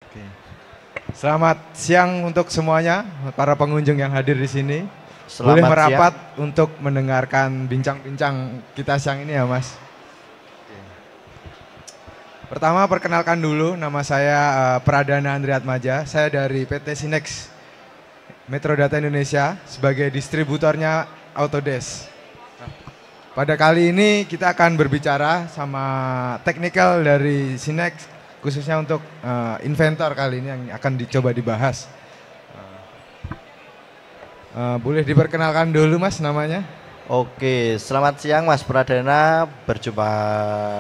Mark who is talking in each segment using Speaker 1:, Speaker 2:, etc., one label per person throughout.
Speaker 1: Oke. Selamat siang untuk semuanya, para pengunjung yang hadir di sini. Boleh
Speaker 2: Selamat
Speaker 1: merapat
Speaker 2: siang.
Speaker 1: untuk mendengarkan bincang-bincang kita siang ini ya, Mas. Pertama perkenalkan dulu, nama saya Pradana Andriatmaja. Saya dari PT Sinex Metrodata Indonesia sebagai distributornya Autodesk. Pada kali ini kita akan berbicara sama technical dari Sinex, khususnya untuk inventor kali ini yang akan dicoba dibahas. Boleh diperkenalkan dulu Mas namanya?
Speaker 2: Oke, selamat siang Mas Pradana. Berjumpa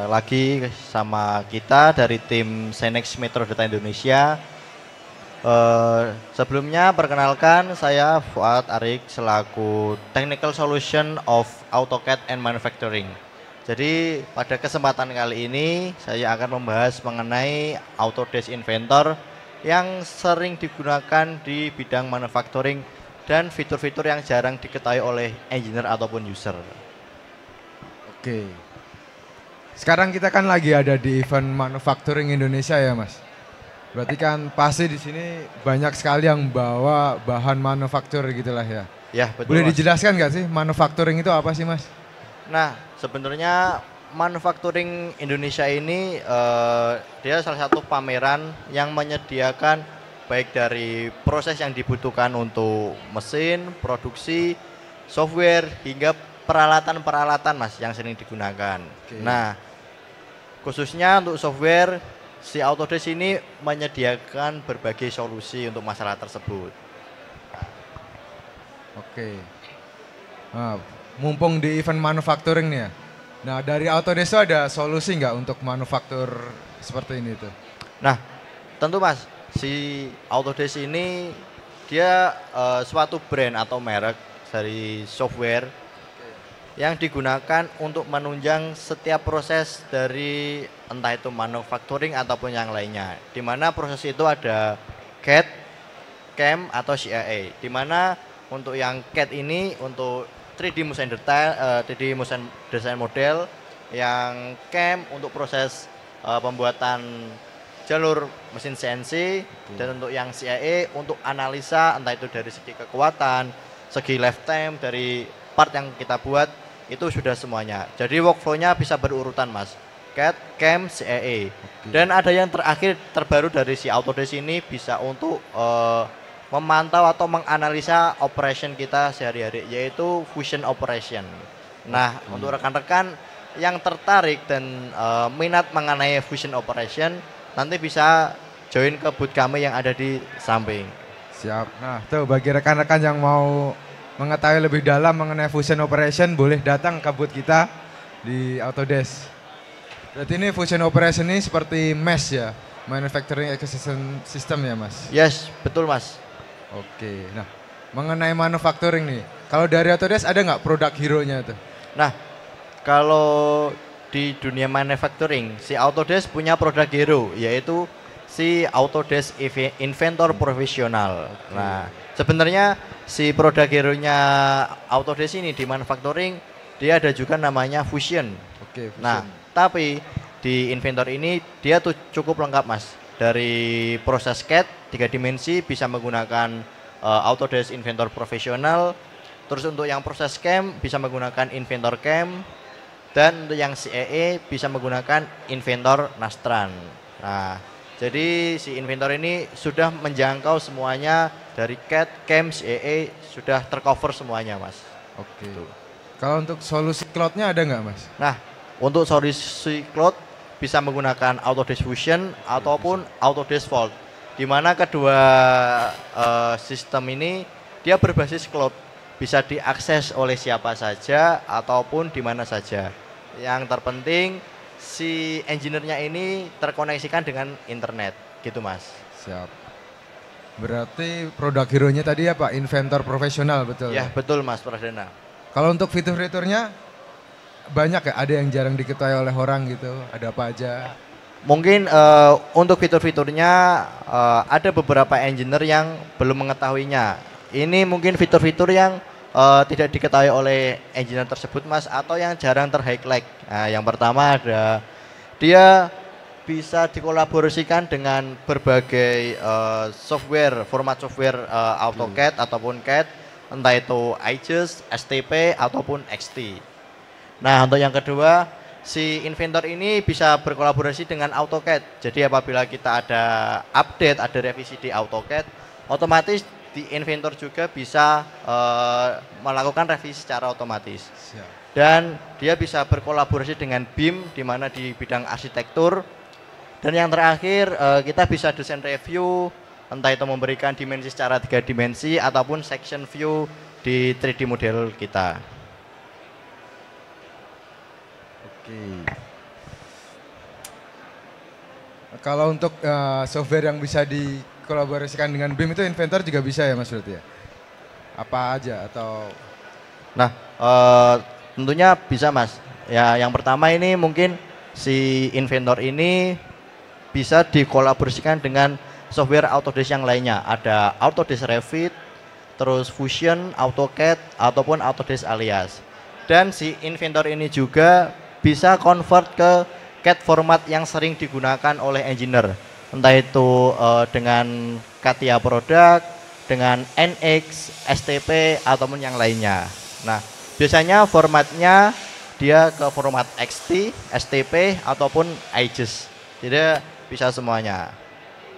Speaker 2: lagi sama kita dari tim Senex Metrodata Indonesia. Sebelumnya perkenalkan saya Fuad Arik selaku Technical Solution of AutoCAD and Manufacturing. Jadi pada kesempatan kali ini saya akan membahas mengenai Autodesk Inventor yang sering digunakan di bidang manufacturing dan fitur-fitur yang jarang diketahui oleh engineer ataupun user.
Speaker 1: Oke. Sekarang kita kan lagi ada di event manufacturing Indonesia ya, Mas. Berarti kan pasti di sini banyak sekali yang bawa bahan manufaktur gitulah ya.
Speaker 2: Ya, betul.
Speaker 1: Boleh
Speaker 2: Mas.
Speaker 1: dijelaskan nggak sih manufacturing itu apa sih, Mas?
Speaker 2: Nah, sebenarnya manufacturing Indonesia ini dia salah satu pameran yang menyediakan baik dari proses yang dibutuhkan untuk mesin, produksi, software, hingga peralatan-peralatan Mas yang sering digunakan.
Speaker 1: Oke.
Speaker 2: Nah, khususnya untuk software, si Autodesk ini menyediakan berbagai solusi untuk masalah tersebut.
Speaker 1: Oke. Nah, mumpung di event manufacturing nih ya. Nah, dari Autodesk itu ada solusi nggak untuk manufaktur seperti ini tuh?
Speaker 2: Nah, tentu Mas, si Autodesk ini dia suatu brand atau merek dari software yang digunakan untuk menunjang setiap proses dari entah itu manufacturing ataupun yang lainnya. Di mana proses itu ada CAD, CAM atau CIA. Di mana untuk yang CAD ini untuk 3D motion detail, 3D motion design model, yang CAM untuk proses pembuatan jalur mesin CNC, dan untuk yang CIA untuk analisa entah itu dari segi kekuatan, segi lifetime dari part yang kita buat itu sudah semuanya. Jadi workflow-nya bisa berurutan Mas. CAD, CAM, CIA. Dan ada yang terakhir terbaru dari si Autodesk ini bisa untuk memantau atau menganalisa operation kita sehari-hari, yaitu fusion operation. Nah, untuk rekan-rekan yang tertarik dan minat mengenai fusion operation, nanti bisa join ke booth kami yang ada di samping.
Speaker 1: Siap. Nah, tuh bagi rekan-rekan yang mau mengetahui lebih dalam mengenai fusion operation, boleh datang ke booth kita di Autodesk. Berarti ini fusion operation ini seperti MES ya, Manufacturing Execution System ya, Mas?
Speaker 2: Yes, betul Mas.
Speaker 1: Oke. Nah, mengenai manufacturing nih, kalau dari Autodesk ada nggak produk hero-nya tuh?
Speaker 2: Nah, kalau di dunia manufacturing, si Autodesk punya produk hero, yaitu si Autodesk Inventor Profesional. Nah, sebenarnya si produk hero-nya Autodesk ini di manufacturing, dia ada juga namanya Fusion.
Speaker 1: Oke, fusion.
Speaker 2: Nah, tapi di Inventor ini dia tuh cukup lengkap Mas. Dari proses CAD 3 dimensi bisa menggunakan Autodesk Inventor Profesional. Terus untuk yang proses CAM bisa menggunakan Inventor CAM. Dan untuk yang CAE bisa menggunakan Inventor Nastran. Nah, jadi si Inventor ini sudah menjangkau semuanya dari CAD, CAM, CAE sudah tercover semuanya Mas.
Speaker 1: Oke. Kalau untuk solusi cloud-nya ada nggak, Mas?
Speaker 2: Nah, untuk solusi cloud bisa menggunakan Autodesk Fusion ataupun Autodesk Vault. Di mana kedua sistem ini dia berbasis cloud, bisa diakses oleh siapa saja ataupun di mana saja. Yang terpenting si engineer-nya ini terkoneksikan dengan internet, gitu Mas.
Speaker 1: Siap. Berarti produk hero-nya tadi apa? Inventor profesional, betul?
Speaker 2: Ya, betul Mas Pradana.
Speaker 1: Kalau untuk fitur-fiturnya banyak ya? Ada yang jarang diketahui oleh orang gitu? Ada apa aja?
Speaker 2: Mungkin untuk fitur-fiturnya ada beberapa engineer yang belum mengetahuinya. Ini mungkin fitur-fitur yang tidak diketahui oleh engineer tersebut Mas, atau yang jarang ter-highlight. Nah, yang pertama ada dia bisa dikolaborasikan dengan berbagai software, format software AutoCAD ataupun CAD, entah itu IGES, STP ataupun XT. Nah, untuk yang kedua, si Inventor ini bisa berkolaborasi dengan AutoCAD. Jadi apabila kita ada update, ada revisi di AutoCAD, otomatis di Inventor juga bisa melakukan revisi secara otomatis. Dan dia bisa berkolaborasi dengan BIM di mana di bidang arsitektur. Dan yang terakhir, kita bisa desain review, entah itu memberikan dimensi secara 3 dimensi ataupun section view di 3D model kita.
Speaker 1: Kalau untuk software yang bisa dikolaborasikan dengan BIM itu Inventor juga bisa ya Mas berarti ya? Apa aja atau?
Speaker 2: Nah, tentunya bisa Mas. Ya, yang pertama ini mungkin si Inventor ini bisa dikolaborasikan dengan software Autodesk yang lainnya. Ada Autodesk Revit, terus Fusion, AutoCAD ataupun Autodesk Alias. Dan si Inventor ini juga bisa convert ke CAD format yang sering digunakan oleh engineer, entah itu dengan CATIA Product, dengan NX, STP ataupun yang lainnya. Nah, biasanya formatnya dia ke format XT, STP ataupun IGES. Jadi bisa semuanya.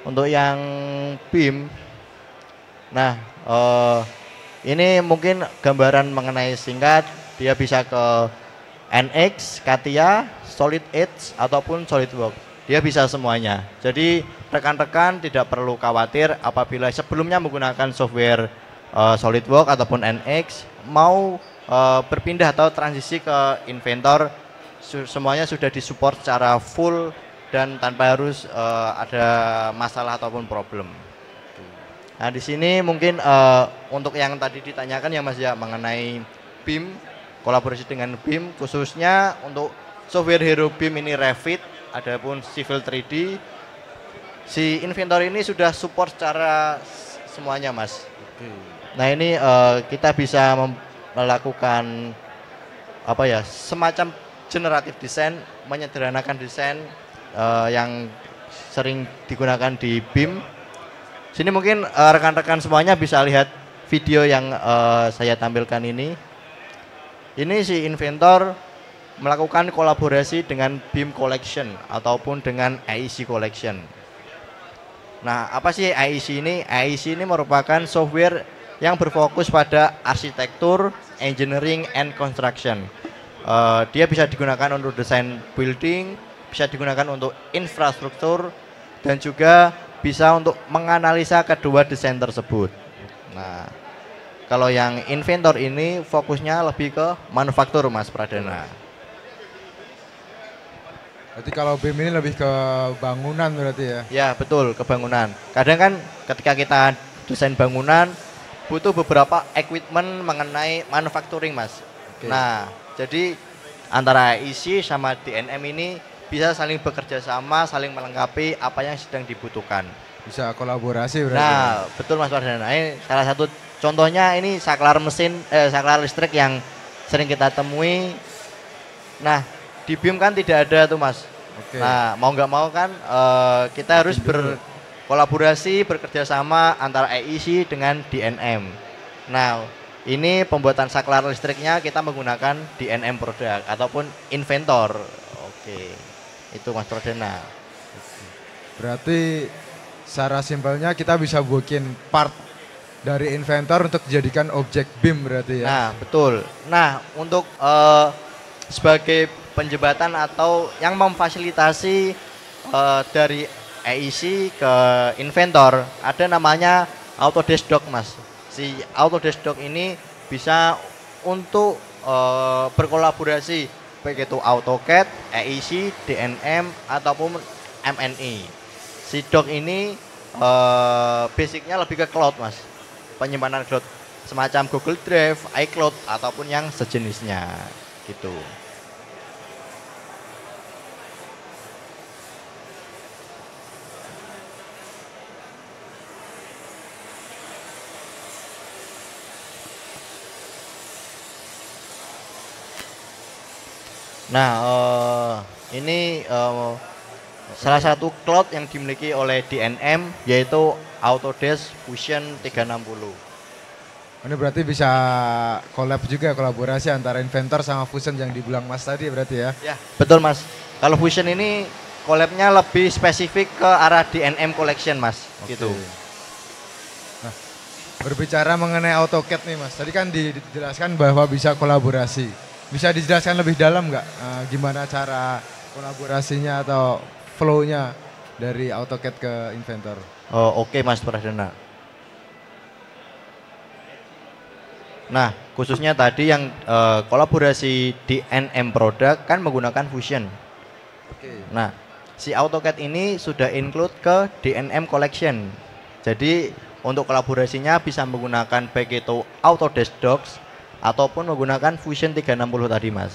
Speaker 2: Untuk yang BIM, nah ini mungkin gambaran mengenai singkat, dia bisa ke NX, CATIA, Solid Edge ataupun SolidWorks. Dia bisa semuanya. Jadi rekan-rekan tidak perlu khawatir apabila sebelumnya menggunakan software SolidWorks ataupun NX mau berpindah atau transisi ke Inventor, semuanya sudah disupport secara full dan tanpa harus ada masalah ataupun problem. Nah, di sini mungkin untuk yang tadi ditanyakan ya Mas ya mengenai BIM, kolaborasi dengan BIM khususnya untuk software hero BIM ini Revit, adapun Civil 3D, si Inventor ini sudah support secara semuanya Mas. Nah, ini kita bisa melakukan apa ya, semacam generatif design, menyederhanakan desain yang sering digunakan di BIM. Sini mungkin rekan-rekan semuanya bisa lihat video yang saya tampilkan ini. Ini si Inventor melakukan kolaborasi dengan BIM Collection ataupun dengan AEC Collection. Nah, apa sih AEC ini? AEC ini merupakan software yang berfokus pada arsitektur, engineering, and construction. Dia bisa digunakan untuk desain building, bisa digunakan untuk infrastruktur, dan juga bisa untuk menganalisa kedua desain tersebut. Nah, kalau yang Inventor ini fokusnya lebih ke manufaktur Mas Pradana.
Speaker 1: Berarti kalau BIM ini lebih ke bangunan berarti ya?
Speaker 2: Ya betul, ke bangunan. Kadang kan ketika kita desain bangunan butuh beberapa equipment mengenai manufacturing Mas. Nah, jadi antara IC sama DNM ini bisa saling bekerja sama, saling melengkapi apa yang sedang dibutuhkan.
Speaker 1: Bisa kolaborasi berarti.
Speaker 2: Nah, betul Mas Pradana. Ini salah satu contohnya, ini saklar mesin, saklar listrik yang sering kita temui. Nah, di BIM kan tidak ada tuh Mas. Nah, mau nggak mau kan kita harus berkolaborasi, bekerja sama antara AEC dengan DNM. Nah, ini pembuatan saklar listriknya kita menggunakan DNM produk ataupun Inventor. Itu Mas Pradana.
Speaker 1: Berarti secara simpelnya kita bisa bikin part dari Inventor untuk dijadikan objek BIM berarti ya?
Speaker 2: Nah, betul. Nah, untuk sebagai penjembatan atau yang memfasilitasi dari AEC ke Inventor, ada namanya Autodesk Dock Mas. Si Autodesk Dock ini bisa untuk berkolaborasi baik itu AutoCAD, AEC, DNM ataupun MNI. Si dock ini basicnya lebih ke cloud Mas, penyimpanan cloud semacam Google Drive, iCloud ataupun yang sejenisnya gitu. Nah, ini salah satu cloud yang dimiliki oleh DNM yaitu Autodesk Fusion 360.
Speaker 1: Ini berarti bisa kolaborasi antara Inventor sama Fusion yang dibilang Mas tadi berarti ya?
Speaker 2: Ya, betul Mas. Kalau Fusion ini collabnya lebih spesifik ke arah DNM Collection Mas, gitu.
Speaker 1: Nah, berbicara mengenai AutoCAD nih Mas, tadi kan dijelaskan bahwa bisa kolaborasi. Bisa dijelaskan lebih dalam nggak gimana cara kolaborasinya atau flow-nya dari AutoCAD ke Inventor?
Speaker 2: Oh, oke Mas Pradana. Nah, khususnya tadi yang kolaborasi DNM produk kan menggunakan Fusion. Nah, si AutoCAD ini sudah include ke DNM Collection. Jadi untuk kolaborasinya bisa menggunakan baik itu Autodesk Docs ataupun menggunakan Fusion 360 tadi Mas.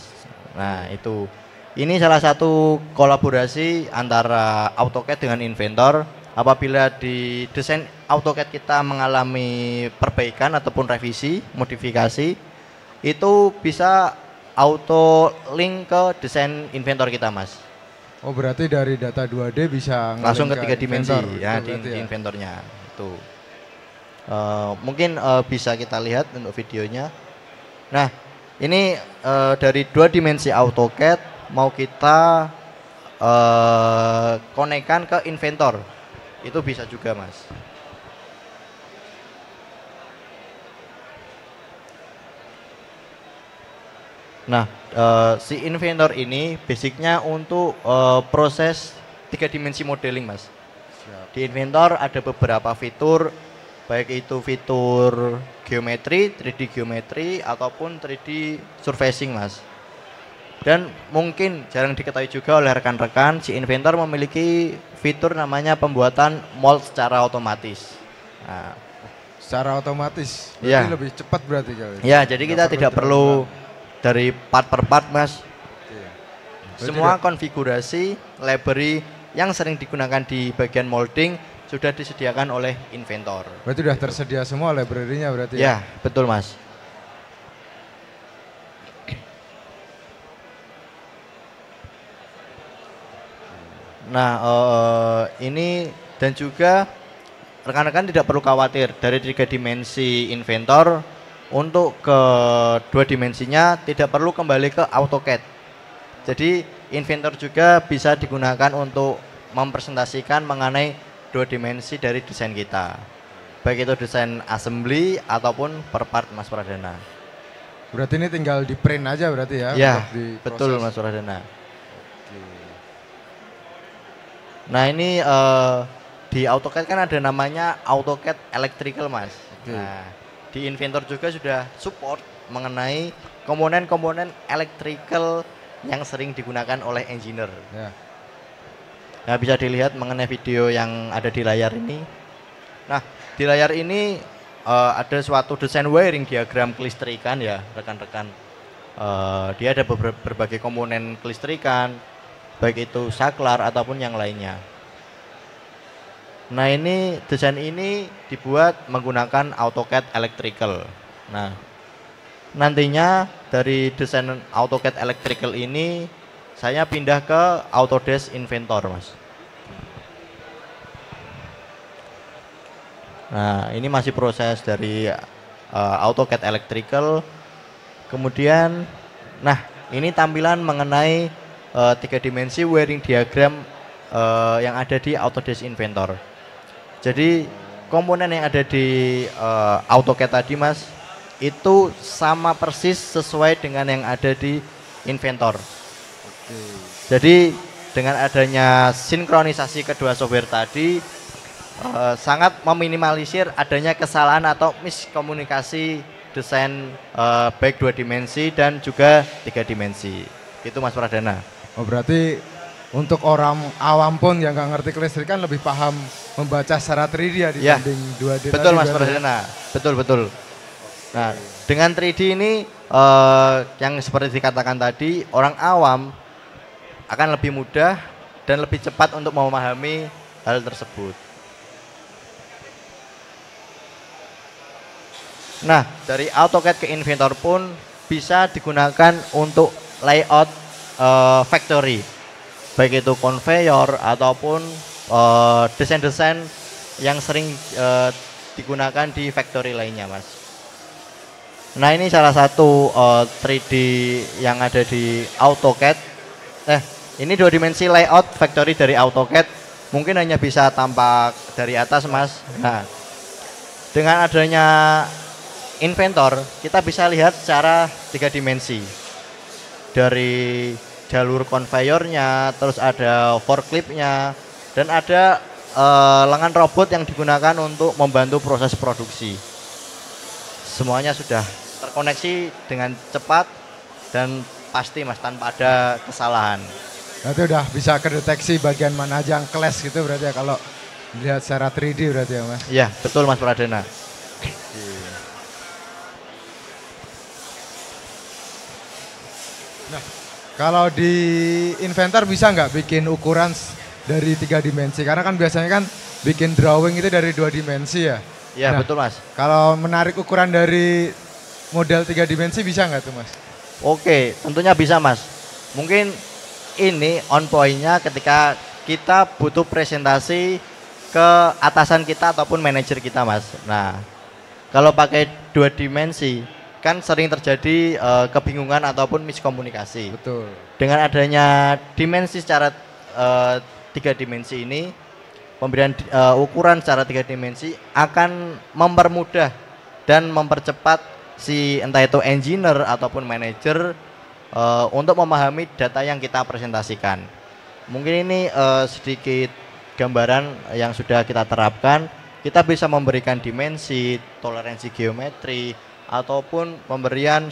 Speaker 2: Nah, itu. Ini salah satu kolaborasi antara AutoCAD dengan Inventor. Apabila di desain AutoCAD kita mengalami perbaikan ataupun revisi, modifikasi, itu bisa auto link ke desain Inventor kita Mas.
Speaker 1: Oh berarti dari data 2D bisa
Speaker 2: langsung ke 3 dimensi ya, di
Speaker 1: ya?
Speaker 2: Inventornya. Itu. Mungkin bisa kita lihat untuk videonya. Nah, ini dari 2 dimensi AutoCAD mau kita konekkan ke Inventor. Itu bisa juga Mas. Nah, si Inventor ini basicnya untuk proses 3 dimensi modeling Mas. Di Inventor ada beberapa fitur, baik itu fitur geometri, 3D geometri ataupun 3D surfacing Mas. Dan mungkin jarang diketahui juga oleh rekan-rekan, si Inventor memiliki fitur namanya pembuatan mold secara otomatis. Nah,
Speaker 1: secara otomatis, berarti
Speaker 2: ya,
Speaker 1: lebih cepat berarti kalau.
Speaker 2: Ya, jadi kita tidak perlu dari part per part Mas. Semua konfigurasi library yang sering digunakan di bagian molding sudah disediakan oleh Inventor.
Speaker 1: Berarti sudah tersedia semua library-nya berarti
Speaker 2: ya? Ya, betul Mas. Nah, ini dan juga rekan-rekan tidak perlu khawatir dari 3 dimensi Inventor untuk ke 2 dimensinya tidak perlu kembali ke AutoCAD. Jadi Inventor juga bisa digunakan untuk mempresentasikan mengenai 2 dimensi dari desain kita. Baik itu desain assembly ataupun per part Mas Pradana.
Speaker 1: Berarti ini tinggal di print aja berarti ya?
Speaker 2: Ya, betul Mas Pradana. Nah ini di AutoCAD kan ada namanya AutoCAD Electrical Mas. Nah di Inventor juga sudah support mengenai komponen-komponen electrical yang sering digunakan oleh engineer.
Speaker 1: Ya.
Speaker 2: Nah bisa dilihat mengenai video yang ada di layar ini. Nah di layar ini ada suatu desain wiring diagram kelistrikan ya rekan-rekan. Dia ada berbagai komponen kelistrikan, baik itu saklar ataupun yang lainnya. Nah ini desain ini dibuat menggunakan AutoCAD Electrical. Nah nantinya dari desain AutoCAD Electrical ini saya pindah ke Autodesk Inventor Mas. Nah ini masih proses dari AutoCAD Electrical. Kemudian nah ini tampilan mengenai 3 dimensi wiring diagram yang ada di Autodesk Inventor. Jadi komponen yang ada di AutoCAD tadi Mas itu sama persis sesuai dengan yang ada di Inventor. Jadi dengan adanya sinkronisasi kedua software tadi sangat meminimalisir adanya kesalahan atau miskomunikasi desain baik 2 dimensi dan juga 3 dimensi. Itu Mas Pradana.
Speaker 1: Oh berarti untuk orang awam pun yang nggak ngerti kelistrikan lebih paham membaca secara 3D ya dibanding 2D.
Speaker 2: Betul Mas Pradana, betul. Nah dengan 3D ini yang seperti dikatakan tadi orang awam akan lebih mudah dan lebih cepat untuk memahami hal tersebut. Nah dari AutoCAD ke Inventor pun bisa digunakan untuk layout factory. baik itu conveyor ataupun desain-desain yang sering digunakan di factory lainnya, Mas. Nah, ini salah satu 3D yang ada di AutoCAD. Ini 2 dimensi layout factory dari AutoCAD. Mungkin hanya bisa tampak dari atas, Mas. Nah, dengan adanya Inventor, kita bisa lihat secara 3 dimensi. Dari jalur conveyornya, terus ada forkliftnya, dan ada lengan robot yang digunakan untuk membantu proses produksi. Semuanya sudah terkoneksi dengan cepat dan pasti, Mas, tanpa ada kesalahan.
Speaker 1: Berarti udah bisa kedeteksi bagian mana aja yang clash gitu berarti ya kalau dilihat secara 3D berarti ya, Mas?
Speaker 2: Iya, betul, Mas Pradana.
Speaker 1: Nah, kalau di Inventor bisa nggak bikin ukuran dari 3 dimensi? Karena kan biasanya kan bikin drawing itu dari 2 dimensi ya?
Speaker 2: Iya,
Speaker 1: nah,
Speaker 2: betul, Mas.
Speaker 1: Kalau menarik ukuran dari model 3 dimensi bisa nggak tuh, Mas?
Speaker 2: Oke, tentunya bisa, Mas. Mungkin ini on point-nya ketika kita butuh presentasi ke atasan kita ataupun manajer kita, Mas. Nah, kalau pakai 2 dimensi kan sering terjadi kebingungan ataupun miskomunikasi.
Speaker 1: Betul.
Speaker 2: Dengan adanya dimensi secara 3 dimensi ini, pemberian ukuran secara 3 dimensi akan mempermudah dan mempercepat si entah itu engineer ataupun manajer untuk memahami data yang kita presentasikan. Mungkin ini sedikit gambaran yang sudah kita terapkan. Kita bisa memberikan dimensi, toleransi geometri, ataupun pemberian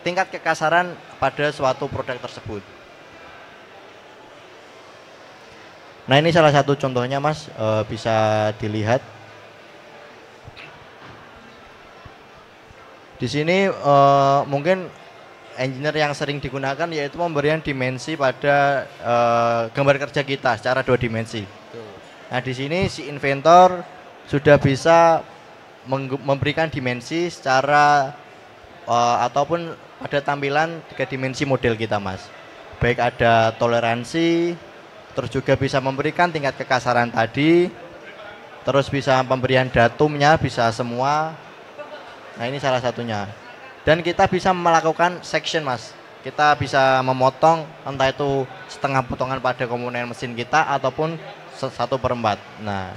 Speaker 2: tingkat kekasaran pada suatu produk tersebut. Nah, ini salah satu contohnya, Mas, bisa dilihat. Di sini mungkin engineer yang sering digunakan yaitu pemberian dimensi pada gambar kerja kita secara 2 dimensi. Nah, di sini si Inventor sudah bisa memberikan dimensi secara ataupun pada tampilan 3 dimensi model kita, Mas. Baik ada toleransi, terus juga bisa memberikan tingkat kekasaran tadi, terus bisa pemberian datumnya, bisa semua. Nah, ini salah satunya. Dan kita bisa melakukan section, Mas. Kita bisa memotong entah itu setengah potongan pada komponen mesin kita ataupun 1/4. Nah,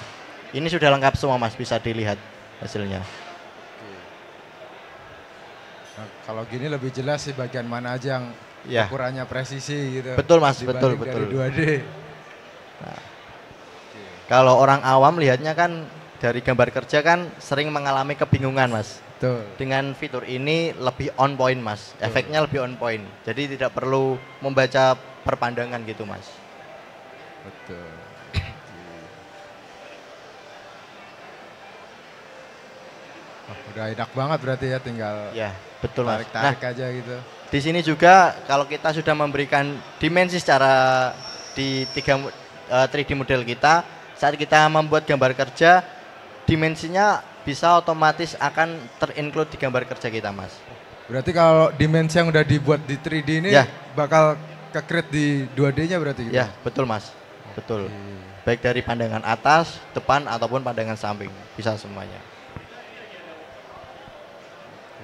Speaker 2: ini sudah lengkap semua, Mas, bisa dilihat hasilnya.
Speaker 1: Nah, kalau gini lebih jelas sih bagian mana aja yang ukurannya presisi gitu.
Speaker 2: Betul, Mas, betul.
Speaker 1: Dari 2D.
Speaker 2: Nah, kalau orang awam lihatnya kan dari gambar kerja kan sering mengalami kebingungan, Mas.
Speaker 1: Betul.
Speaker 2: Dengan fitur ini lebih on point, Mas. Betul. Efeknya lebih on point. Jadi tidak perlu membaca perpandangan gitu, Mas.
Speaker 1: Betul. Udah enak banget berarti ya, tinggal
Speaker 2: betul, Mas.
Speaker 1: Tarik aja gitu.
Speaker 2: Di sini juga kalau kita sudah memberikan dimensi secara di 3D model kita, saat kita membuat gambar kerja, dimensinya bisa otomatis akan terinclude di gambar kerja kita, Mas.
Speaker 1: Berarti kalau dimensi yang udah dibuat di 3D ini bakal ke-create di 2D-nya berarti gitu?
Speaker 2: Ya, betul, Mas. Betul. Baik dari pandangan atas, depan, ataupun pandangan samping. Bisa semuanya.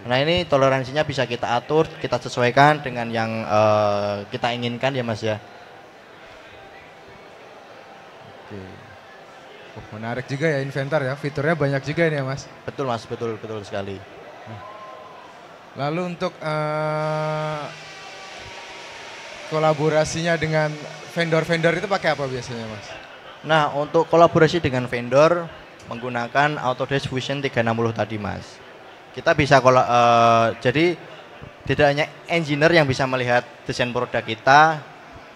Speaker 2: Nah, ini toleransinya bisa kita atur, kita sesuaikan dengan yang kita inginkan ya, Mas ya.
Speaker 1: Menarik juga ya Inventor ya, fiturnya banyak juga ini ya, Mas.
Speaker 2: Betul, Mas, betul sekali.
Speaker 1: Lalu untuk kolaborasinya dengan vendor-vendor itu pakai apa biasanya, Mas?
Speaker 2: Nah, untuk kolaborasi dengan vendor menggunakan Autodesk Fusion 360 tadi, Mas. Kita bisa jadi tidak hanya engineer yang bisa melihat desain produk kita,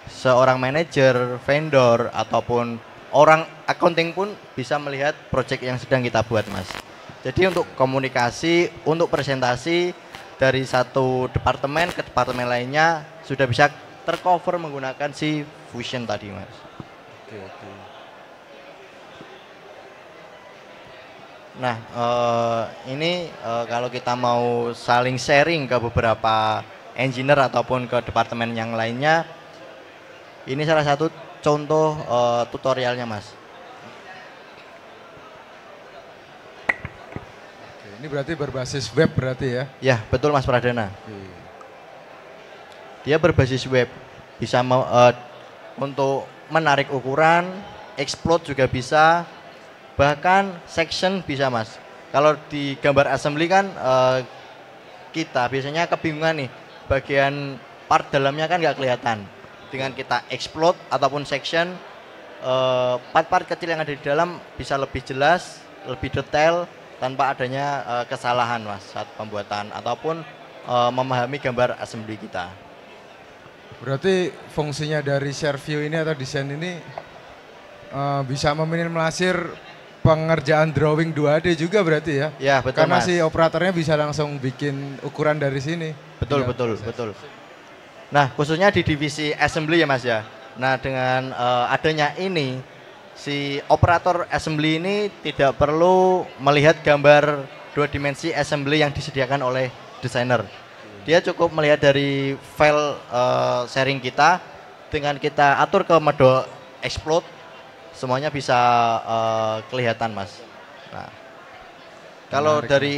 Speaker 2: seorang manajer, vendor, ataupun orang accounting pun bisa melihat project yang sedang kita buat, Mas. Jadi untuk komunikasi, untuk presentasi dari satu departemen ke departemen lainnya sudah bisa tercover menggunakan si Fusion tadi, Mas. Nah, ini kalau kita mau saling sharing ke beberapa engineer ataupun ke departemen yang lainnya, Ini salah satu contoh tutorialnya Mas.
Speaker 1: Oke, ini berarti berbasis web berarti ya?
Speaker 2: Ya betul Mas Pradana.
Speaker 1: Oke.
Speaker 2: Dia berbasis web, bisa untuk menarik ukuran, explode juga bisa, bahkan section bisa Mas. Kalau di gambar assembly kan kita biasanya kebingungan nih, bagian part dalamnya kan nggak kelihatan. Dengan kita explode ataupun section, part-part kecil yang ada di dalam bisa lebih jelas, lebih detail tanpa adanya kesalahan Mas saat pembuatan ataupun memahami gambar assembly kita.
Speaker 1: Berarti fungsinya dari share view ini atau desain ini bisa meminimalisir pengerjaan drawing 2D juga berarti ya?
Speaker 2: Ya betul
Speaker 1: Karena
Speaker 2: Mas.
Speaker 1: si operatornya bisa langsung bikin ukuran dari sini.
Speaker 2: Betul,
Speaker 1: Tinggal
Speaker 2: betul,
Speaker 1: proses.
Speaker 2: betul. Nah, khususnya di divisi assembly ya Mas ya. Nah, dengan adanya ini, si operator assembly ini tidak perlu melihat gambar 2 dimensi assembly yang disediakan oleh desainer. Dia cukup melihat dari file sharing kita, dengan kita atur ke mode explode, semuanya bisa kelihatan Mas. Nah, kalau
Speaker 1: Menarik,
Speaker 2: dari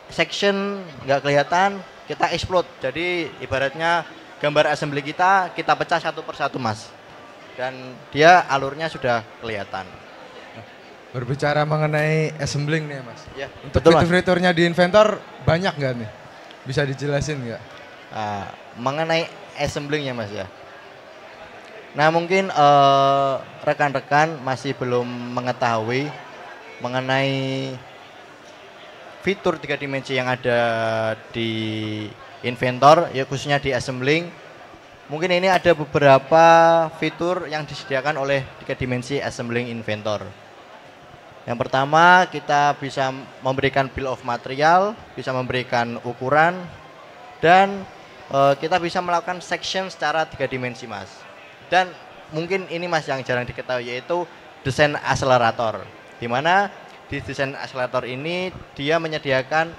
Speaker 2: section nggak kelihatan, kita explode. Jadi ibaratnya gambar assembly kita pecah satu persatu Mas. Dan dia alurnya sudah kelihatan.
Speaker 1: Berbicara mengenai assembling nih Mas.
Speaker 2: Ya,
Speaker 1: Untuk
Speaker 2: betul Mas.
Speaker 1: fitur-fiturnya di Inventor banyak nggak nih? Bisa dijelasin nggak?
Speaker 2: Nah, mengenai assemblingnya Mas ya. Nah mungkin rekan-rekan masih belum mengetahui mengenai fitur 3 dimensi yang ada di Inventor, ya khususnya di assembling. Mungkin ini ada beberapa fitur yang disediakan oleh 3 dimensi assembling Inventor. Yang pertama, kita bisa memberikan bill of material, bisa memberikan ukuran, dan kita bisa melakukan section secara 3 dimensi Mas. Dan mungkin ini Mas yang jarang diketahui, yaitu desain akselerator. Di mana di desain akselerator ini dia menyediakan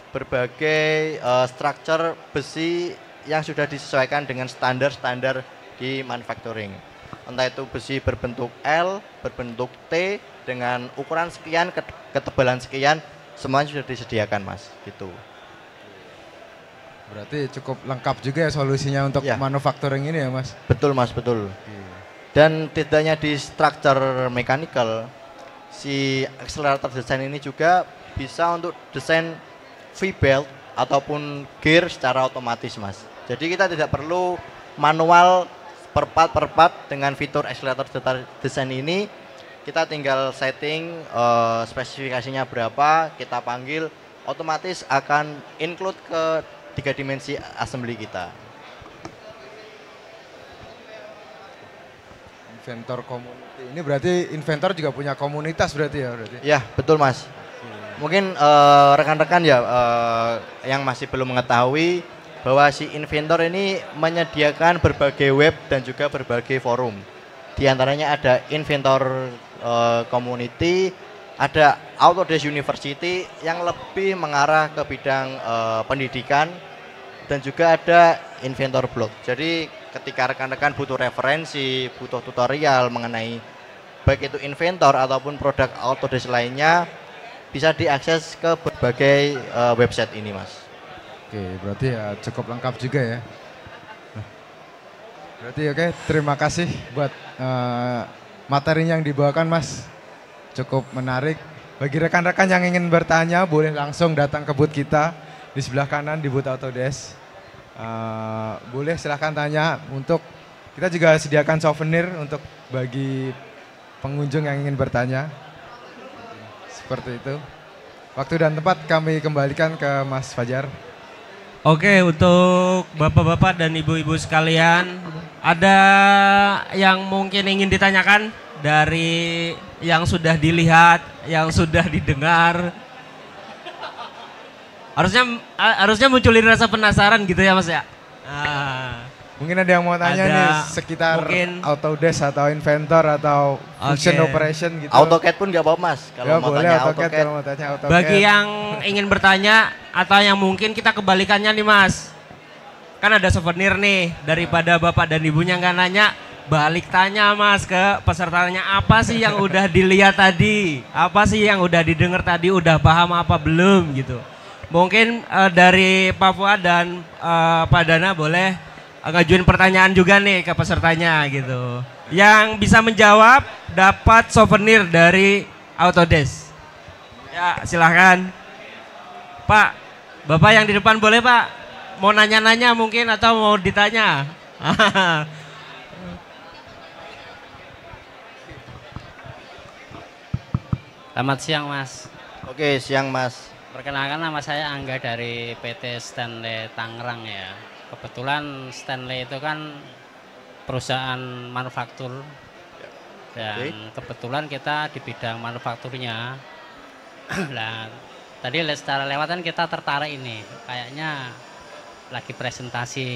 Speaker 2: berbagai structure besi yang sudah disesuaikan dengan standar-standar di manufacturing. Entah itu besi berbentuk L, berbentuk T, dengan ukuran sekian, ketebalan sekian, semuanya sudah disediakan Mas, gitu.
Speaker 1: Berarti cukup lengkap juga ya solusinya untuk
Speaker 2: Ya.
Speaker 1: manufacturing ini ya Mas?
Speaker 2: Betul Mas, betul. Dan tidak hanya di structure mechanical, si accelerator design ini juga bisa untuk desain V-belt ataupun gear secara otomatis Mas. Jadi kita tidak perlu manual per part dengan fitur accelerator design ini. Kita tinggal setting spesifikasinya berapa, kita panggil, otomatis akan include ke 3 dimensi assembly kita.
Speaker 1: Inventor community. Ini berarti Inventor juga punya komunitas berarti ya?
Speaker 2: Ya, betul Mas. Mungkin rekan-rekan ya yang masih belum mengetahui bahwa si Inventor ini menyediakan berbagai web dan juga berbagai forum. Di antaranya ada Inventor Community, ada Autodesk University yang lebih mengarah ke bidang pendidikan, dan juga ada Inventor Blog. Jadi ketika rekan-rekan butuh referensi, butuh tutorial mengenai baik itu Inventor ataupun produk Autodesk lainnya, bisa diakses ke berbagai website ini Mas.
Speaker 1: Oke, berarti ya cukup lengkap juga ya. Nah, berarti oke, terima kasih buat materinya yang dibawakan Mas. Cukup menarik. Bagi rekan-rekan yang ingin bertanya, boleh langsung datang ke booth kita di sebelah kanan di booth Autodesk. Boleh silahkan tanya. Untuk kita juga sediakan souvenir untuk bagi pengunjung yang ingin bertanya. Seperti itu. Waktu dan tempat kami kembalikan ke Mas Fajar.
Speaker 3: Oke, untuk bapak-bapak dan ibu-ibu sekalian, ada yang mungkin ingin ditanyakan dari yang sudah dilihat, yang sudah didengar? Harusnya munculin rasa penasaran gitu ya Mas ya.
Speaker 1: Mungkin ada yang mau tanya
Speaker 3: Ada,
Speaker 1: nih sekitar
Speaker 3: mungkin.
Speaker 1: Autodesk atau Inventor atau Function
Speaker 3: Oke.
Speaker 1: Operation gitu.
Speaker 2: AutoCAD pun nggak apa-apa Mas. Kalau
Speaker 1: Ya
Speaker 2: mau
Speaker 1: boleh
Speaker 2: tanya
Speaker 1: AutoCAD,
Speaker 2: AutoCAD,
Speaker 1: kalau mau tanya AutoCAD.
Speaker 3: Bagi yang ingin bertanya atau yang mungkin kita kebalikannya nih Mas. Kan ada souvenir nih daripada bapak dan ibunya nggak nanya, balik tanya Mas ke pesertanya, apa sih yang udah dilihat tadi? Apa sih yang udah didengar tadi? Udah paham apa belum gitu? Mungkin dari Pak Fuad dan Pak Dana boleh ngajuin pertanyaan juga nih ke pesertanya gitu. Yang bisa menjawab dapat souvenir dari Autodesk. Ya silahkan. Pak, Bapak yang di depan boleh Pak? Mau nanya-nanya mungkin atau mau ditanya?
Speaker 4: Selamat siang Mas.
Speaker 2: Oke, siang Mas.
Speaker 4: Perkenalkan nama saya Angga dari PT Stanley Tangerang ya. Kebetulan Stanley itu kan perusahaan manufaktur dan kebetulan kita di bidang manufakturnya. Nah, tadi secara lewatan kita tertarik ini, kayaknya lagi presentasi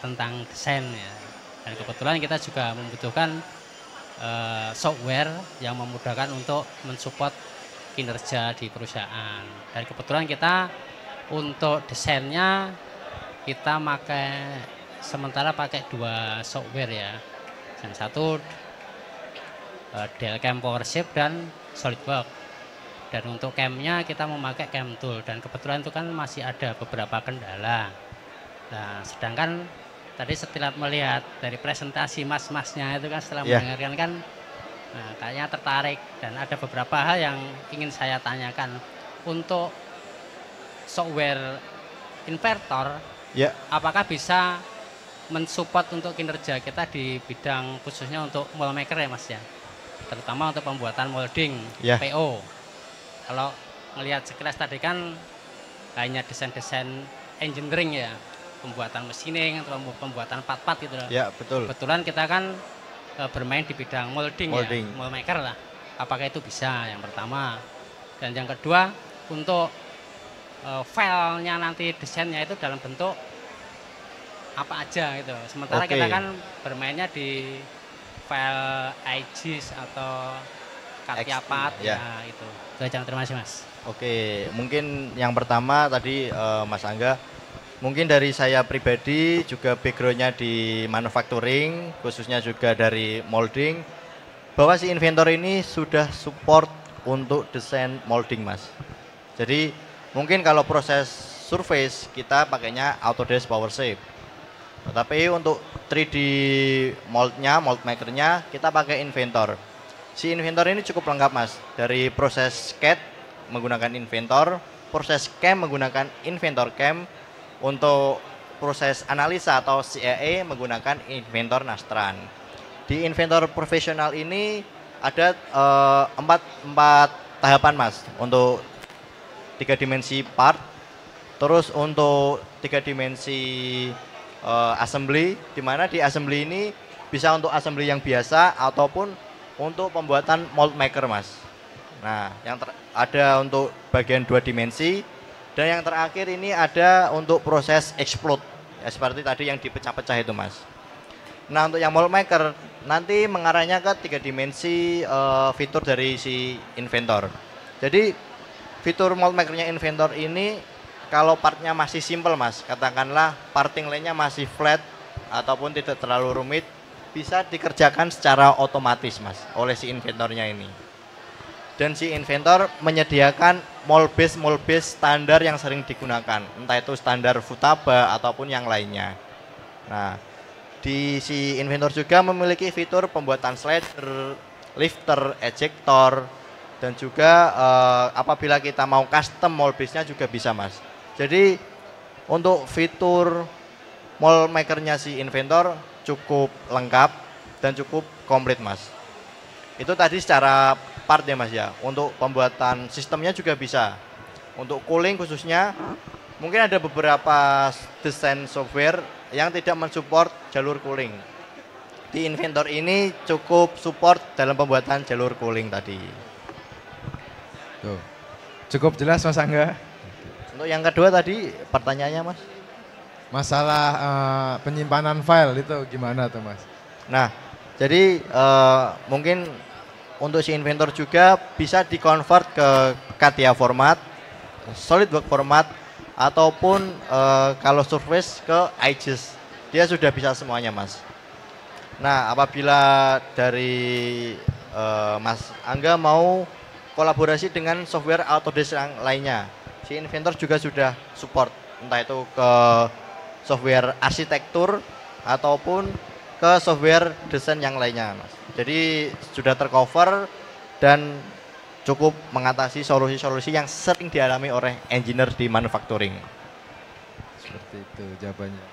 Speaker 4: tentang desain ya. Dan kebetulan kita juga membutuhkan software yang memudahkan untuk mensupport kinerja di perusahaan. Dan kebetulan kita untuk desainnya kita sementara pakai 2 software ya. Yang satu Dell Cam PowerShape dan SolidWorks. Dan untuk camnya kita memakai CamTool dan kebetulan itu kan masih ada beberapa kendala. Nah, sedangkan tadi setelah melihat dari presentasi mas-masnya itu kan setelah mendengarkan kan, nah kayaknya tertarik dan ada beberapa hal yang ingin saya tanyakan. Untuk software inverter, apakah bisa mensupport untuk kinerja kita di bidang khususnya untuk mold maker ya Mas ya? Terutama untuk pembuatan molding, PO. Kalau melihat sekilas tadi kan hanya desain-desain engineering ya, pembuatan machining atau pembuatan part-part gitu loh.
Speaker 2: Ya, betul.
Speaker 4: Kebetulan kita kan bermain di bidang molding. Ya, mold maker lah. Apakah itu bisa? Yang pertama. Dan yang kedua, untuk filenya nanti desainnya itu dalam bentuk apa aja gitu. Sementara kita kan bermainnya di file IGS atau Katia Part ya itu. Terima kasih Mas.
Speaker 2: Oke, mungkin yang pertama tadi Mas Angga, mungkin dari saya pribadi juga backgroundnya di manufacturing, khususnya juga dari molding, bahwa si Inventor ini sudah support untuk desain molding Mas. Jadi mungkin kalau proses surface kita pakainya Autodesk PowerShape, tetapi untuk 3D moldnya, mold makernya kita pakai Inventor. Si Inventor ini cukup lengkap Mas, dari proses CAD menggunakan Inventor, proses CAM menggunakan Inventor CAM, untuk proses analisa atau CAE menggunakan Inventor Nastran. Di Inventor profesional ini ada empat tahapan Mas, untuk 3 dimensi part, terus untuk 3 dimensi assembly, di mana di assembly ini bisa untuk assembly yang biasa ataupun untuk pembuatan mold maker Mas. Nah, yang ada untuk bagian 2 dimensi. Dan yang terakhir ini ada untuk proses explode, ya, seperti tadi yang dipecah-pecah itu Mas. Nah, untuk yang mold maker nanti mengarahnya ke 3 dimensi fitur dari si Inventor. Jadi fitur mold makernya Inventor ini kalau partnya masih simple Mas, katakanlah parting line-nya masih flat ataupun tidak terlalu rumit, bisa dikerjakan secara otomatis Mas oleh si Inventornya ini. Dan si Inventor menyediakan mold base standar yang sering digunakan, entah itu standar Futaba ataupun yang lainnya. Nah, di si Inventor juga memiliki fitur pembuatan slider, lifter, ejector, dan juga apabila kita mau custom mold base-nya juga bisa Mas. Jadi untuk fitur mold makernya si Inventor cukup lengkap dan cukup komplit Mas. Itu tadi secara part ya Mas ya. Untuk pembuatan sistemnya juga bisa. Untuk cooling khususnya mungkin ada beberapa desain software yang tidak mensupport jalur cooling. Di Inventor ini cukup support dalam pembuatan jalur cooling tadi.
Speaker 1: Tuh. Cukup jelas Mas Angga.
Speaker 2: Untuk yang kedua tadi pertanyaannya Mas.
Speaker 1: Masalah penyimpanan file itu gimana tuh Mas?
Speaker 2: Nah, jadi mungkin untuk si Inventor juga bisa di-convert ke Katia format, SolidWorks format, ataupun kalau Surface ke IGES. Dia sudah bisa semuanya Mas. Nah, apabila dari Mas Angga mau kolaborasi dengan software Autodesk yang lainnya, si Inventor juga sudah support, entah itu ke software arsitektur ataupun ke software desain yang lainnya, Mas. Jadi sudah tercover dan cukup mengatasi solusi-solusi yang sering dialami oleh engineer di manufacturing.
Speaker 1: Seperti itu jawabannya.